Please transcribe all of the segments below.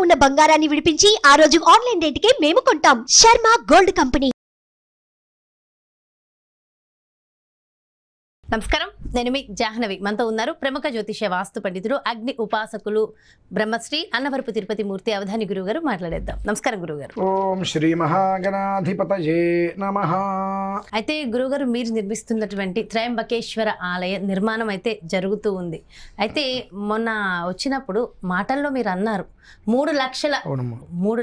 ఉన్న బంగారాన్ని విడిపించి ఆ రోజు ఆన్లైన్ రేటుకే మేము కొంటాం. Sharma gold company. నమస్కారం, నేను మీ జాహ్నవి. మనతో ఉన్నారు ప్రముఖ జ్యోతిష వాస్తు పండితులు, అగ్ని ఉపాసకులు, బ్రహ్మశ్రీ అన్నవరపు తిరుపతి మూర్తి అవధాని గురువు గారు. మాట్లాడేద్దాం. నమస్కారం గురుగారు. ఓం శ్రీ మహాగణాధిపతయే నమః. అయితే గురుగారు, మీరు నిర్మిస్తున్నటువంటి త్రయంబకేశ్వర ఆలయ నిర్మాణం అయితే జరుగుతూ ఉంది. అయితే మొన్న వచ్చినప్పుడు మాటల్లో మీరు అన్నారు 3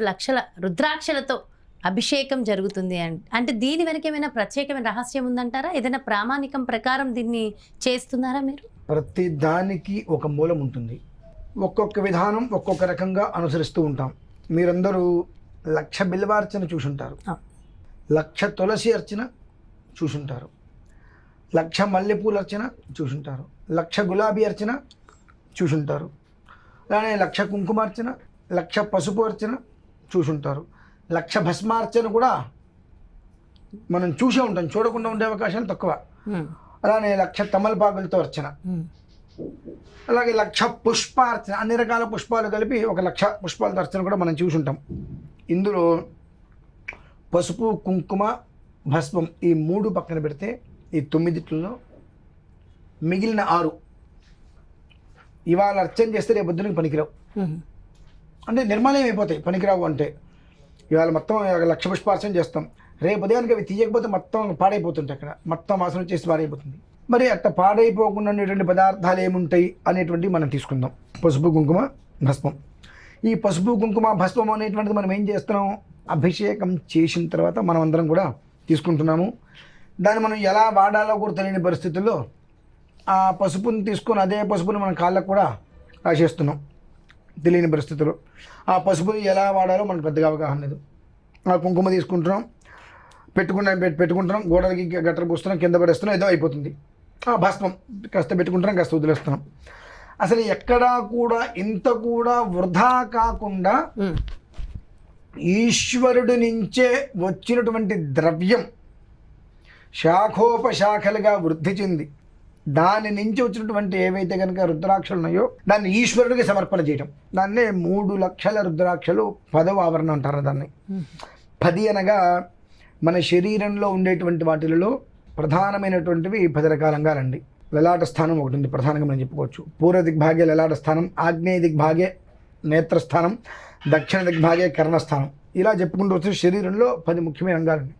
లక్షల రుద్రాక్షలతో అభిషేకం జరుగుతుంది అంటే దీని వెనక ఏమైనా ప్రత్యేకమైన రహస్యం ఉందంటారా? ఏదైనా ప్రామాణికం ప్రకారం దీన్ని చేస్తున్నారా మీరు? ప్రతి దానికి ఒక మూలం ఉంటుంది. ఒక్కొక్క విధానం ఒక్కొక్క రకంగా అనుసరిస్తూ ఉంటాం. మీరందరూ 1,00,000 బిల్వార్చన చూసుంటారు, 1,00,000 తులసి అర్చన చూసుంటారు, 1,00,000 మల్లెపూల అర్చన చూసుంటారు, 1,00,000 గులాబీ అర్చన చూసుంటారు, అలానే 1,00,000 కుంకుమార్చన, 1,00,000 పసుపు అర్చన చూసుంటారు, 1,00,000 భస్మార్చన కూడా మనం చూసే ఉంటాం. చూడకుండా ఉండే అవకాశాలు తక్కువ. అలానే 1,00,000 తమలపాకులతో అర్చన, అలాగే 1,00,000 పుష్పార్చన, అన్ని రకాల పుష్పాలు కలిపి 1,00,000 పుష్పాలతో అర్చన కూడా మనం చూసుంటాం. ఇందులో పసుపు, కుంకుమ, భస్మం ఈ 3 పక్కన పెడితే ఈ 9 మిగిలిన 6 ఇవాళ అర్చన చేస్తే రేపు పొద్దునకి పనికిరావు. అంటే నిర్మాణం అయిపోతాయి. పనికిరావు అంటే ఇవాళ మొత్తం 1,00,000 పుష్పార్చన చేస్తాం, రేపు ఉదయానికి అవి తీయకపోతే మొత్తం పాడైపోతుంటాయి. అక్కడ మొత్తం వాసన వచ్చేసి పాడైపోతుంది. మరి అట్లా పాడైపోకుండా ఉండేటువంటి పదార్థాలు ఏముంటాయి అనేటువంటివి మనం తీసుకుందాం. పసుపు, కుంకుమ, భస్మం. ఈ పసుపు, కుంకుమ, భస్మం అనేటువంటిది మనం ఏం చేస్తున్నాం? అభిషేకం చేసిన తర్వాత మనం అందరం కూడా తీసుకుంటున్నాము. దాన్ని మనం ఎలా వాడాలో కూడా తెలియని పరిస్థితుల్లో ఆ పసుపుని తీసుకొని అదే పసుపుని మనం కాళ్ళకు కూడా రాసేస్తున్నాం. తెలియని పరిస్థితుల్లో ఆ పసుపుని ఎలా వాడాలో మనకు పెద్దగా అవగాహన లేదు. ఆ కుంకుమ తీసుకుంటున్నాం, పెట్టుకుంటున్నాం, గోడలకి గట్టర్ పూస్తున్నాం, కింద పడేస్తున్నాం, ఏదో అయిపోతుంది. ఆ భస్మం కాస్త పెట్టుకుంటున్నాం, కాస్త వదిలేస్తున్నాం. అసలు ఎక్కడా కూడా ఇంత కూడా వృధా కాకుండా ఈశ్వరుడి నుంచే వచ్చినటువంటి ద్రవ్యం శాఖోపశాఖలుగా వృద్ధి చెంది దాని నుంచి వచ్చినటువంటి ఏవైతే కనుక రుద్రాక్షలు ఉన్నాయో దాన్ని ఈశ్వరుడికి సమర్పణ చేయటం. దాన్నే 3 లక్షల రుద్రాక్షలు 10వ ఆవరణ అంటారు. దాన్ని 10 అనగా మన శరీరంలో ఉండేటువంటి వాటిలలో ప్రధానమైనటువంటివి 10 రకాలంగా రండి. లలాట స్థానం ఒకటి ఉంది, ప్రధానంగా మనం చెప్పుకోవచ్చు. పూర్వ దిగ్భాగే లలాట స్థానం, ఆగ్నేయ దిగ్భాగే నేత్రస్థానం, దక్షిణ దిగ్భాగే కర్ణస్థానం. ఇలా చెప్పుకుంటూ వస్తే శరీరంలో 10 ముఖ్యమైన అంగాలండి.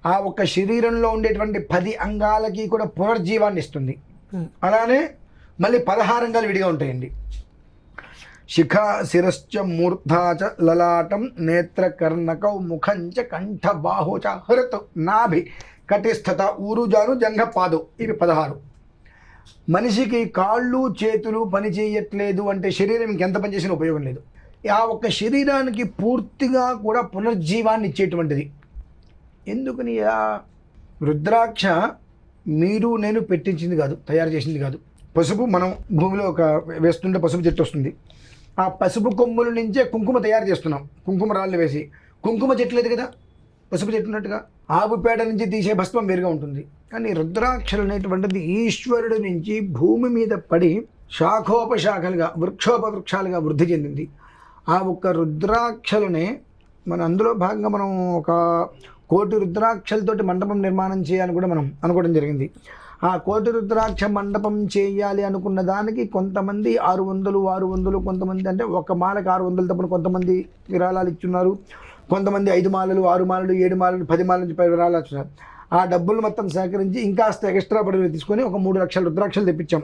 ఆ ఒక్క శరీరంలో ఉండేటువంటి 10 అంగాలకి కూడా పునర్జీవాన్ని ఇస్తుంది. అలానే మళ్ళీ 16 అంగాలు విడిగా ఉంటాయండి. శిఖ, శిరశ్చ, మూర్ధాచ, లలాటం, నేత్ర, కర్ణకౌ, ముఖంచ, కంఠ, బాహుచ, హృత్, నాభి, కటిస్థత, ఊరుజాను, జంఘ, పాదు. ఇవి 16. మనిషికి కాళ్ళు చేతులు పని చేయట్లేదు అంటే శరీరం ఇంకెంత పని చేసినా ఉపయోగం లేదు. ఆ ఒక్క శరీరానికి పూర్తిగా కూడా పునర్జీవాన్ని ఇచ్చేటువంటిది. ఎందుకని? రుద్రాక్ష మీరు నేను పెట్టించింది కాదు, తయారు చేసింది కాదు. పసుపు మనం భూమిలో వేస్తుంటే పసుపు చెట్టు వస్తుంది. ఆ పసుపు కొమ్ముల నుంచే కుంకుమ తయారు చేస్తున్నాం. కుంకుమ రాళ్ళు వేసి కుంకుమ చెట్టు లేదు కదా, పసుపు చెట్టు ఉన్నట్టుగా. ఆవుపేట నుంచి తీసే భస్మం వేరుగా ఉంటుంది. కానీ రుద్రాక్షలు అనేటువంటిది ఈశ్వరుడి నుంచి భూమి మీద పడి శాఖోపశాఖలుగా వృక్షోపవృక్షాలుగా వృద్ధి చెందింది. ఆ ఒక్క రుద్రాక్షలనే మన అందులో భాగంగా మనం 1 కోటి రుద్రాక్షలతోటి మండపం నిర్మాణం చేయాలని కూడా మనం అనుకోవడం జరిగింది. ఆ 1 కోటి రుద్రాక్ష మండపం చేయాలి అనుకున్న దానికి కొంతమంది 600 కొంతమంది అంటే ఒక మాలకు 600 తప్పున కొంతమంది విరాళాలు ఇచ్చున్నారు. కొంతమంది 5 మాలలు, 6 మాలలు, 7 మాలలు, 10 మాలల నుంచి 10 విరాళాలు ఇచ్చున్నారు. ఆ డబ్బులు మొత్తం సేకరించి ఇంకాస్త ఎక్స్ట్రా పడులు తీసుకొని ఒక 3 లక్షల రుద్రాక్షలు తెప్పించాం.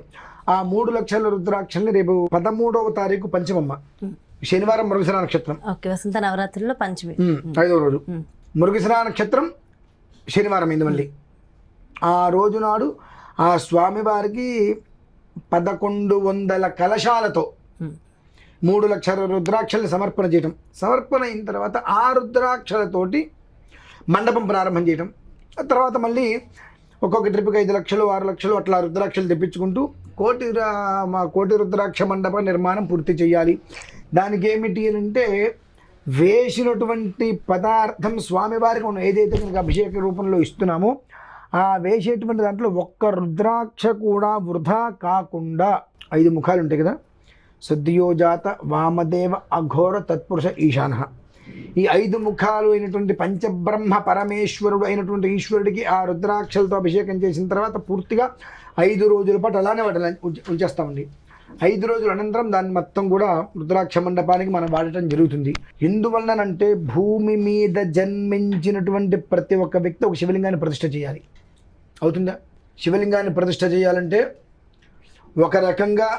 ఆ 3 లక్షల రుద్రాక్షల్ని రేపు 13వ తారీఖు పంచమమ్మ, శనివారం మృగశిర నక్షత్రం, వసంత నవరాత్రుల్లో పంచమి 5వ రోజు. మృగశిర నక్షత్రం శనివారం అయింది. మళ్ళీ ఆ రోజు నాడు ఆ స్వామివారికి 1100 కలశాలతో 3 లక్షల రుద్రాక్షల్ని సమర్పణ చేయటం. సమర్పణ అయిన తర్వాత ఆ రుద్రాక్షలతోటి మండపం ప్రారంభం చేయటం. తర్వాత మళ్ళీ ఒక్కొక్క ట్రిప్కి 5 లక్షలు, 6 లక్షలు అట్లా రుద్రాక్షలు తెప్పించుకుంటూ కోటి రుద్రాక్ష మండప నిర్మాణం పూర్తి చేయాలి. దానికి ఏమిటి అంటే వేసినటువంటి పదార్థం స్వామివారికి మనం ఏదైతే కనుక అభిషేక రూపంలో ఇస్తున్నామో ఆ వేసేటువంటి దాంట్లో ఒక్క రుద్రాక్ష కూడా వృధా కాకుండా 5 ముఖాలు ఉంటాయి కదా, సద్యోజాత వామదేవ అఘోర తత్పురుష ఈశాన. ఈ 5 ముఖాలు అయినటువంటి పంచబ్రహ్మ పరమేశ్వరుడు అయినటువంటి ఈశ్వరుడికి ఆ రుద్రాక్షలతో అభిషేకం చేసిన తర్వాత పూర్తిగా 5 రోజుల పాటు అలానే వాటిని ఉంచేస్తామండి. 5 రోజుల అనంతరం దాన్ని మొత్తం కూడా రుద్రాక్ష మండపానికి మనం వాడటం జరుగుతుంది. ఎందువలనంటే భూమి మీద జన్మించినటువంటి ప్రతి ఒక్క వ్యక్తి ఒక శివలింగాన్ని ప్రతిష్ఠ చేయాలి. అవుతుందా? శివలింగాన్ని ప్రతిష్ఠ చేయాలంటే ఒక రకంగా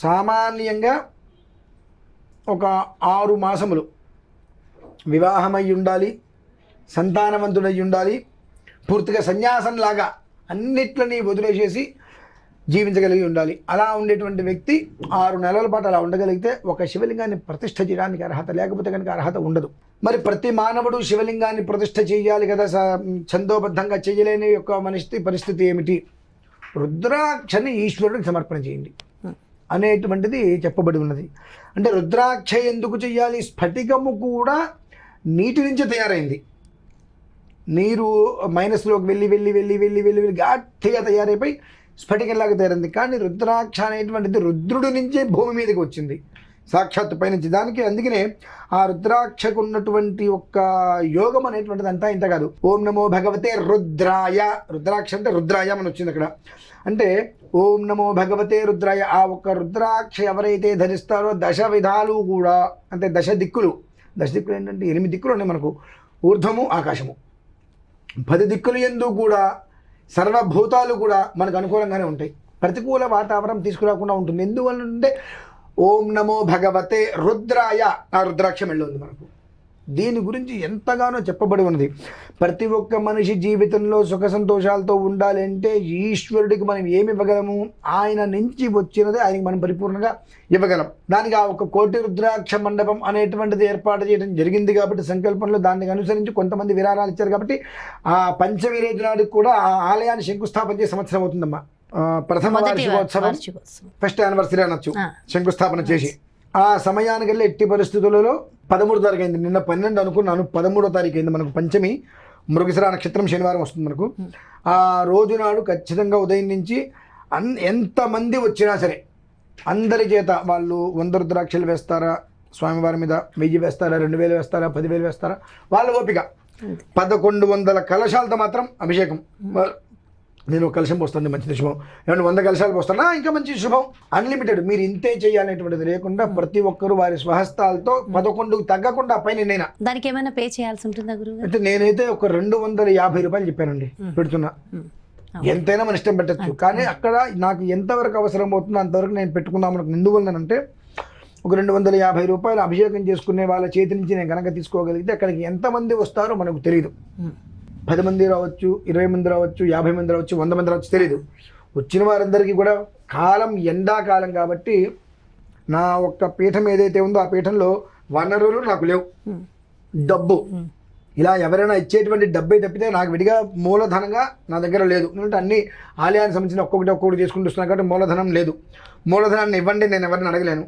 సామాన్యంగా ఒక 6 మాసములు వివాహమై ఉండాలి, సంతానవంతుడై ఉండాలి, పూర్తిగా సన్యాసంలాగా అన్నిట్లని వదిలేసేసి జీవించగలిగి ఉండాలి. అలా ఉండేటువంటి వ్యక్తి 6 నెలల పాటు అలా ఉండగలిగితే ఒక శివలింగాన్ని ప్రతిష్ఠ చేయడానికి అర్హత, లేకపోతే కనుక అర్హత ఉండదు. మరి ప్రతి మానవుడు శివలింగాన్ని ప్రతిష్ఠ చేయాలి కదా, ఛందోబద్ధంగా చేయలేని యొక్క మనిషి పరిస్థితి ఏమిటి? రుద్రాక్షని ఈశ్వరుడికి సమర్పణ చేయండి అనేటువంటిది చెప్పబడి ఉన్నది. అంటే రుద్రాక్ష ఎందుకు చెయ్యాలి? స్ఫటికము కూడా నీటి నుంచే తయారైంది. నీరు మైనస్లోకి వెళ్ళి వెళ్ళి వెళ్ళి వెళ్ళి వెళ్ళి వెళ్ళి గట్టిగా తయారైపోయి స్ఫటికంలాగా తయారైంది. కానీ రుద్రాక్ష అనేటువంటిది రుద్రుడి నుంచే భూమి మీదకి వచ్చింది, సాక్షాత్తు పైనుంచి. దానికి అందుకనే ఆ రుద్రాక్షకు ఉన్నటువంటి ఒక్క యోగం అనేటువంటిది అంతా ఇంత కాదు. ఓం నమో భగవతే రుద్రాయ, రుద్రాక్ష అంటే రుద్రాయ అని వచ్చింది అక్కడ. అంటే ఓం నమో భగవతే రుద్రాయ, ఆ ఒక్క రుద్రాక్ష ఎవరైతే ధరిస్తారో 10 విధాలు కూడా, అంటే 10 దిక్కులు. 10 దిక్కులు ఏంటంటే 8 దిక్కులు ఉన్నాయి మనకు, ఊర్ధ్వము ఆకాశము. 10 దిక్కులు యందు కూడా సర్వభూతాలు కూడా మనకు అనుకూలంగానే ఉంటాయి. ప్రతికూల వాతావరణం తీసుకురాకుండా ఉంటుంది. ఎందువల్లంటే ఓం నమో భగవతే రుద్రాయ, ఆ రుద్రాక్షం వెళ్ళి ఉంది మనకు. దీని గురించి ఎంతగానో చెప్పబడి ఉన్నది. ప్రతి ఒక్క మనిషి జీవితంలో సుఖ సంతోషాలతో ఉండాలి అంటే ఈశ్వరుడికి మనం ఏమి ఇవ్వగలము? ఆయన నుంచి వచ్చినదే ఆయనకి మనం పరిపూర్ణంగా ఇవ్వగలం. దానికి ఆ ఒక 1,00,00,000 రుద్రాక్ష మండపం అనేటువంటిది ఏర్పాటు చేయడం జరిగింది కాబట్టి సంకల్పంలో దానికి అనుసరించి కొంతమంది విరాళాలు ఇచ్చారు కాబట్టి ఆ పంచమి రోజు నాటికి కూడా ఆ ఆలయాన్ని శంకుస్థాపన చేసే సంవత్సరం అవుతుందమ్మా. ప్రథమ వార్షికోత్సవం, ఫస్ట్ యానివర్సరీ అనొచ్చు, శంకుస్థాపన చేసి ఆ సమయానికి వెళ్ళి ఎట్టి పరిస్థితులలో 13 తారీఖు అయింది. నిన్న 12 అనుకున్నాను, 13వ తారీఖు అయింది. మనకు పంచమి మృగశిర నక్షత్రం శనివారం వస్తుంది మనకు. ఆ రోజు నాడు ఖచ్చితంగా ఉదయం నుంచి ఎంతమంది వచ్చినా సరే అందరి చేత వాళ్ళు 100 రుద్రాక్షలు వేస్తారా, స్వామివారి మీద 1000 వేస్తారా, 2000 వేస్తారా, 10,000 వేస్తారా, వాళ్ళ ఓపిక. 1100 కలశాలతో మాత్రం అభిషేకం. నేను ఒక కలశం పోస్తాను, మంచిది శుభం. ఏమన్నా 100 కలశాలు పోస్తానా, ఇంకా మంచి శుభం. అన్లిమిటెడ్. మీరు ఇంతే చేయాలనేటువంటిది లేకుండా ప్రతి ఒక్కరు వారి స్వహస్తాలతో 11కు తగ్గకుండా పైన నేనా. దానికి ఏమైనా పే చేయాల్సి ఉంటుందా గురువు? అంటే నేనైతే ఒక 250 రూపాయలు చెప్పానండి, పెడుతున్నా. ఎంతైనా మన ఇష్టం పెట్టచ్చు, కానీ అక్కడ నాకు ఎంతవరకు అవసరం అవుతుందో అంతవరకు నేను పెట్టుకుందాం అనుకున్నాను. ఎందువల్లనంటే ఒక 250 రూపాయలు అభిషేకం చేసుకునే వాళ్ళ చేతి నుంచి నేను కనుక తీసుకోగలిగితే అక్కడికి ఎంతమంది వస్తారో మనకు తెలియదు. 10 మంది రావచ్చు, 20 మంది రావచ్చు, 50 మంది రావచ్చు, 100 మంది రావచ్చు, తెలియదు. వచ్చిన వారందరికీ కూడా కాలం ఎండాకాలం కాబట్టి నా ఒక్క పీఠం ఏదైతే ఉందో ఆ పీఠంలో వనరులు నాకు లేవు. డబ్బు ఇలా ఎవరైనా ఇచ్చేటువంటి డబ్బే తప్పితే నాకు విడిగా మూలధనంగా నా దగ్గర లేదు. ఎందుకంటే అన్ని ఆలయానికి సంబంధించిన ఒక్కొక్కటి చేసుకుంటూ వస్తున్నాను కాబట్టి మూలధనం లేదు. మూలధనాన్ని ఇవ్వండి, నేను ఎవరిని అడగలేను.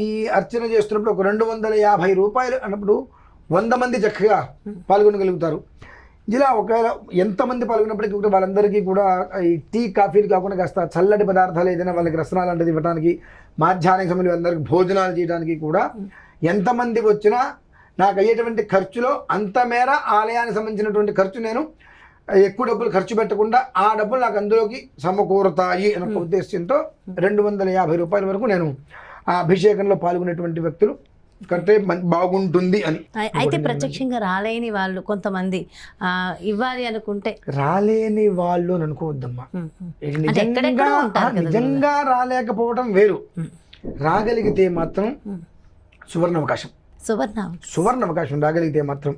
ఈ అర్చన చేస్తున్నప్పుడు ఒక 250 రూపాయలు అన్నప్పుడు 100 మంది చక్కగా పాల్గొనగలుగుతారు. ఇలా ఒకవేళ ఎంతమంది పాల్గొన్నప్పటికీ కూడా వాళ్ళందరికీ కూడా ఈ టీ కాఫీలు కాకుండా కాస్త చల్లటి పదార్థాలు ఏదైనా వాళ్ళకి రసనాలు లాంటిది ఇవ్వడానికి, మాధ్యాహ్నిక సమయంలో అందరికి భోజనాలు చేయడానికి కూడా ఎంతమంది వచ్చినా నాకు అయ్యేటువంటి ఖర్చులో అంత మేర ఆలయానికి సంబంధించినటువంటి ఖర్చు నేను ఎక్కువ డబ్బులు ఖర్చు పెట్టకుండా ఆ డబ్బులు నాకు అందులోకి సమకూరుతాయి అనే ఉద్దేశంతో 250 రూపాయల వరకు నేను ఆ అభిషేకంలో పాల్గొనేటువంటి వ్యక్తులు కంటే బాగుంటుంది అని. అయితే ప్రత్యక్షంగా రాలేని వాళ్ళు కొంతమంది ఇవ్వాలి అనుకుంటే రాలేని వాళ్ళు అని అనుకోవద్దమ్మా. నిజంగా రాలేకపోవడం వేరు, రాగలిగితే మాత్రం సువర్ణ అవకాశం రాగలిగితే మాత్రం.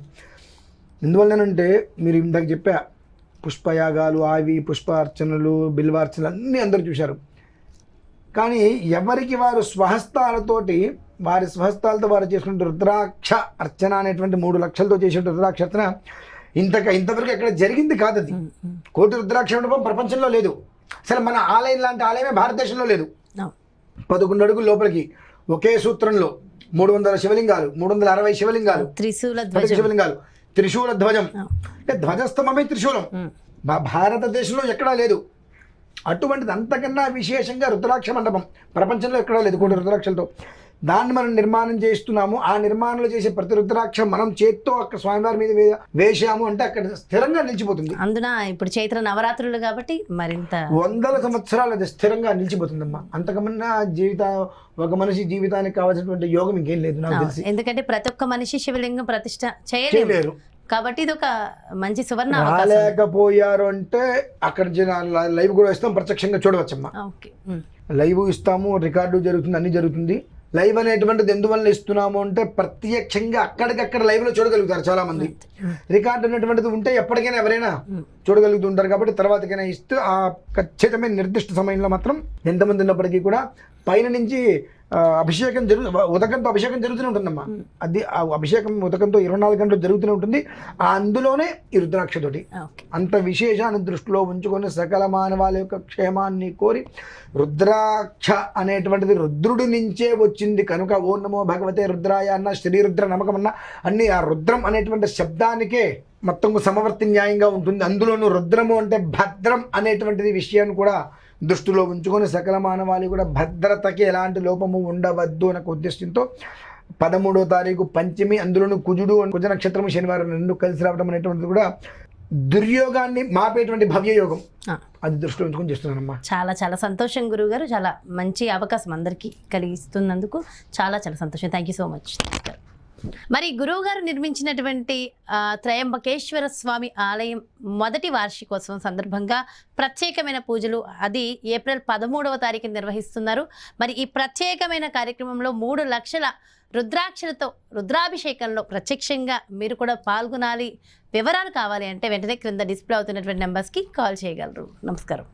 ఎందువల్లనంటే మీరు ఇందాక చెప్పా పుష్పయాగాలు, ఆవి పుష్పార్చనలు, బిల్వార్చనలు అన్నీ అందరూ చూశారు. కానీ ఎవరికి వారు స్వహస్తాలతోటి వారి స్వహస్తాలతో వారు చేసుకుంటే రుద్రాక్ష అర్చన అనేటువంటి 3 లక్షలతో చేసే రుద్రాక్ష అర్చన ఇంతవరకు ఎక్కడ జరిగింది కాదు. అది 1,00,00,000 రుద్రాక్ష మండపం ప్రపంచంలో లేదు. అసలు మన ఆలయం లాంటి ఆలయమే భారతదేశంలో లేదు. 11 అడుగుల లోపలికి ఒకే సూత్రంలో 300 శివలింగాలు, 360 శివలింగాలు, శివలింగాలు, త్రిశూల ధ్వజం, అంటే ధ్వజస్తంభమే త్రిశూలం. భారతదేశంలో ఎక్కడా లేదు. అటువంటిది అంతకన్నా విశేషంగా రుద్రాక్ష మండపం ప్రపంచంలో ఎక్కడా లేదు కూడా రుద్రాక్షలతో. దాన్ని మనం నిర్మాణం చేస్తున్నాము. ఆ నిర్మాణంలో చేసే ప్రతి రుద్రాక్ష మనం చేత్తో అక్కడ స్వామివారి మీద వేసాము అంటే అక్కడ స్థిరంగా నిలిచిపోతుంది. అందున ఇప్పుడు చైత్ర నవరాత్రులు కాబట్టి మరింత వందల సంవత్సరాలు అది స్థిరంగా నిలిచిపోతుందమ్మా. అంతకన్నా ఒక మనిషి జీవితానికి కావాల్సినటువంటి యోగం ఇంకేం లేదు నాకు తెలిసి. ఎందుకంటే ప్రతి ఒక్క మనిషి శివలింగం ప్రతిష్ట చేయలేరు కాబట్టి ఇది ఒక మంచి సువర్ణ రాలేకపోయారు అంటే అక్కడ లైవ్ కూడా ఇస్తాం, ప్రత్యక్షంగా చూడవచ్చమ్మా. లైవ్ ఇస్తాము, రికార్డు జరుగుతుంది, అన్ని జరుగుతుంది. లైవ్ అనేటువంటిది ఎందువల్ల ఇస్తున్నాము అంటే ప్రత్యక్షంగా అక్కడికక్కడ లైవ్ లో చూడగలుగుతారు చాలా మంది. రికార్డు అనేటువంటిది ఉంటే ఎప్పటికైనా ఎవరైనా చూడగలుగుతుంటారు కాబట్టి తర్వాతకైనా ఇస్తూ ఆ ఖచ్చితమైన నిర్దిష్ట సమయంలో మాత్రం ఎంతమంది ఉన్నప్పటికీ కూడా పైన నుంచి అభిషేకం ఉదకంతో అభిషేకం జరుగుతూనే ఉంటుందమ్మా. అది ఆ అభిషేకం ఉదకంతో 24 గంటలు జరుగుతూనే ఉంటుంది. అందులోనే ఈ రుద్రాక్షతోటి అంత విశేషాన్ని దృష్టిలో ఉంచుకొని సకల మానవాళి యొక్క క్షేమాన్ని కోరి రుద్రాక్ష అనేటువంటిది రుద్రుడి నుంచే వచ్చింది కనుక ఓ నమో భగవతే రుద్రాయ అన్న శ్రీరుద్ర నమ్మకం అన్న అన్ని ఆ రుద్రం అనేటువంటి శబ్దానికే మొత్తం సమవర్తి న్యాయంగా ఉంటుంది. అందులోనూ రుద్రము అంటే భద్రం అనేటువంటిది విషయాన్ని కూడా దృష్టిలో ఉంచుకొని సకల మానవాళి కూడా భద్రతకి ఎలాంటి లోపము ఉండవద్దు అనే ఉద్దేశంతో 13వ తారీఖు పంచమి, అందులోనూ కుజ నక్షత్రము శనివారం 2 కలిసి రావడం అనేటువంటిది కూడా దుర్యోగాన్ని మాపేటువంటి భవ్య యోగం. అది దృష్టిలో ఉంచుకొని చేస్తున్నానమ్మా. చాలా చాలా సంతోషం గురువుగారు, చాలా మంచి అవకాశం అందరికీ కలిగిస్తున్నందుకు చాలా చాలా సంతోషం. Thank you so much. మరి గురువుగారు నిర్మించినటువంటి త్రయంబకేశ్వర స్వామి ఆలయం మొదటి వార్షికోత్సవం సందర్భంగా ప్రత్యేకమైన పూజలు అది ఏప్రిల్ 13వ తారీఖున నిర్వహిస్తున్నారు. మరి ఈ ప్రత్యేకమైన కార్యక్రమంలో 3 లక్షల రుద్రాక్షలతో రుద్రాభిషేకంలో ప్రత్యక్షంగా మీరు కూడా పాల్గొనాలి. వివరాలు కావాలి అంటే వెంటనే క్రింద డిస్ప్లే అవుతున్నటువంటి నెంబర్స్కి కాల్ చేయగలరు. నమస్కారం.